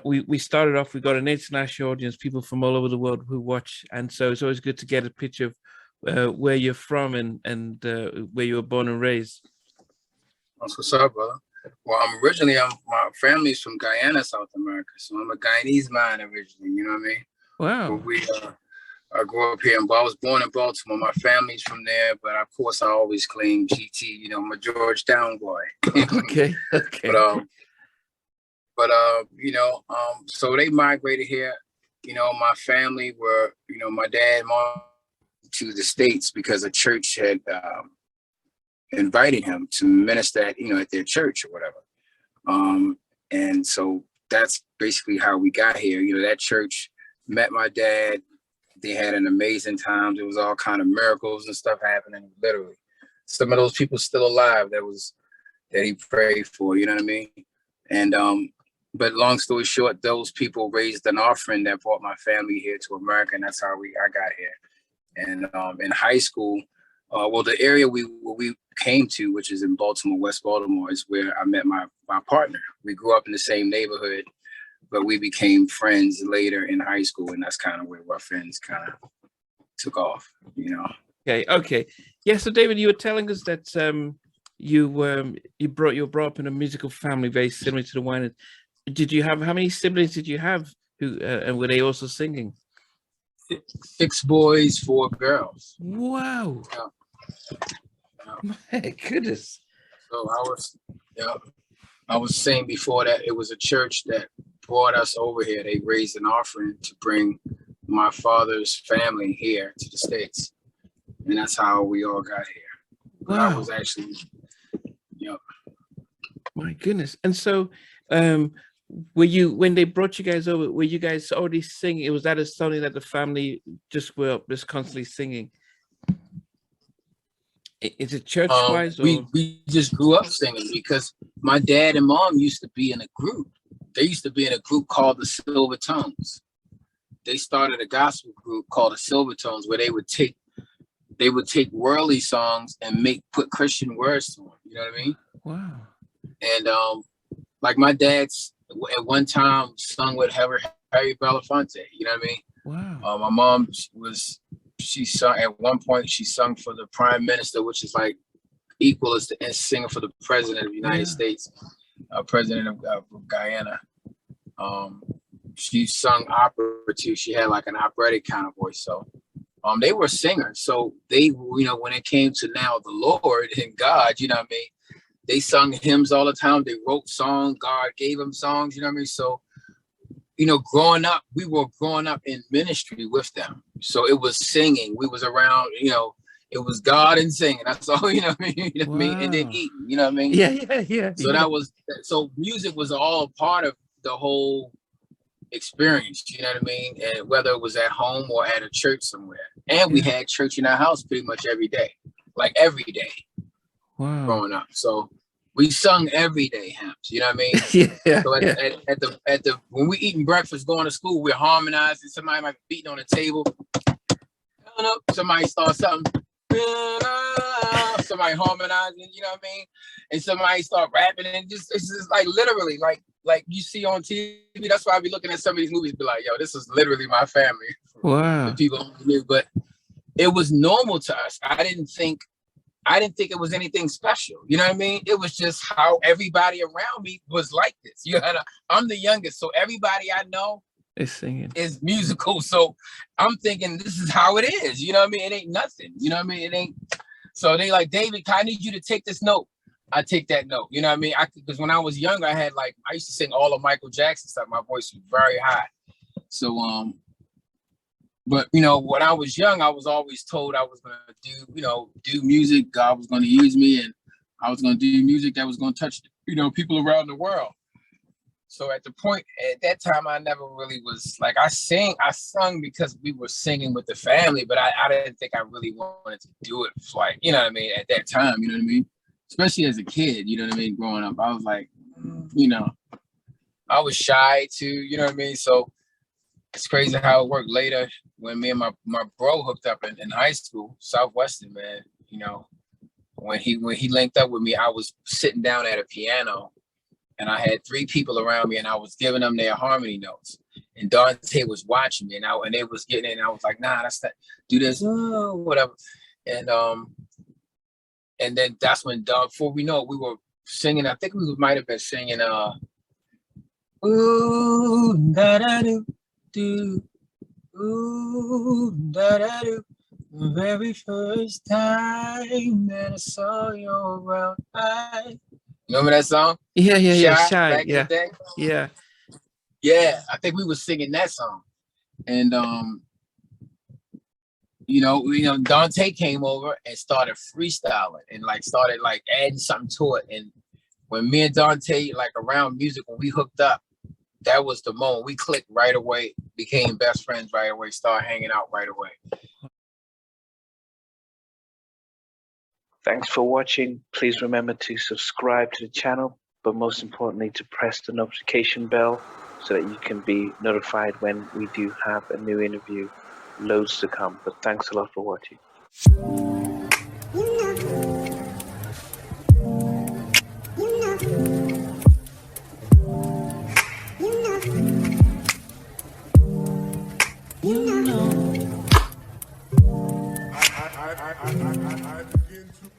we started off, we got an international audience, people from all over the world who watch, and so it's always good to get a picture of where you're from and where you were born and raised. That's what's up, brother. Well, my family's from Guyana, South America, so I'm a Guyanese man originally. You know what I mean? Wow. But I grew up here, but I was born in Baltimore. My family's from there, but of course I always claim GT. You know, I'm a Georgetown boy. Okay. But so they migrated here. You know, my family were, my dad and mom to the States because a church had invited him to minister at, at their church or whatever. And so that's basically how we got here. You know, that church met my dad. They had an amazing time. There was all kind of miracles and stuff happening, literally. Some of those people still alive that he prayed for, you know what I mean? And but long story short, those people raised an offering that brought my family here to America, and that's how I got here. And in high school, the area we came to, which is in Baltimore, West Baltimore, is where I met my partner. We grew up in the same neighborhood, but we became friends later in high school, and that's kind of where Ruff Endz kind of took off, Okay. Yeah, so David, you were telling us that you were brought up in a musical family very similar to the one. How many siblings did you have who and were they also singing? 6 boys, 4 girls. Wow. Yeah. My goodness. So I was saying before that it was a church that brought us over here. They raised an offering to bring my father's family here to the States. And that's how we all got here. But wow. I was actually, My goodness. And so when they brought you guys over, were you guys already singing? Was that something that the family just were just constantly singing? Is it church wise? We just grew up singing because my dad and mom used to be in a group. They used to be in a group called the Silver Tones. They started a gospel group called the Silver Tones where they would take worldly songs and put Christian words to them. You know what I mean? Wow. And like my dad's at one time sung with Harry Belafonte. You know what I mean? Wow. My mom she sung at one point. She sung for the Prime Minister, which is like equal as the singer for the President of the United States, President of Guyana. She sung opera too. She had like an operatic kind of voice. So they were singers. So they, when it came to now the Lord and God, you know what I mean? They sung hymns all the time. They wrote songs. God gave them songs, you know what I mean? So, growing up, we were growing up in ministry with them. So it was singing. We was around, it was God and singing. That's all, you know what I mean? Wow. And then eating, you know what I mean? Yeah. So music was all part of the whole experience, you know what I mean? And whether it was at home or at a church somewhere. And we had church in our house pretty much every day, like every day. Wow. Growing up, so we sung everyday hymns. You know what I mean? So at the when we eating breakfast, going to school, we're harmonizing. Somebody might be beating on the table. I don't know. Somebody starts something. Somebody harmonizing. You know what I mean? And somebody start rapping, and it's just like literally like you see on TV. That's why I be looking at some of these movies, be like, yo, this is literally my family. Wow. The people knew, but it was normal to us. I didn't think it was anything special. You know what I mean? It was just how everybody around me was like this. I'm the youngest, so everybody I know is singing, is musical. So I'm thinking this is how it is. You know what I mean? It ain't nothing. You know what I mean? It ain't. So they like, David, I need you to take this note. I take that note. You know what I mean? Because when I was younger, I used to sing all of Michael Jackson stuff. My voice was very high. So but when I was young, I was always told I was gonna do music. God was gonna use me, and I was gonna do music that was gonna touch people around the world. So at that time, I never really was like I sung because we were singing with the family, but I didn't think I really wanted to do it like you know what I mean at that time. You know what I mean? Especially as a kid, you know what I mean. Growing up, I was like, I was shy too. You know what I mean? So. It's crazy how it worked later when me and my bro hooked up in high school, Southwestern, man. When he linked up with me, I was sitting down at a piano and I had 3 people around me, and I was giving them their harmony notes. And Dante was watching me, and they was getting it, and I was like, nah, that's that. Do this, whatever. And then that's when, before we know it, we were singing. I think we might have been singing, ooh, da da do, do, ooh, da da do. The very first time that I saw your brown eyes. Remember that song? Yeah. Shy, Shy. back in Yeah. the day? Yeah. Yeah, I think we were singing that song. And you know, Dante came over and started freestyling and started adding something to it. And when me and Dante, around music, when we hooked up, that was the moment we clicked right away, became best friends right away, started hanging out right away. Thanks for watching. Please remember to subscribe to the channel, but most importantly to press the notification bell so that you can be notified when we do have a new interview. Loads to come, but thanks a lot for watching. I begin to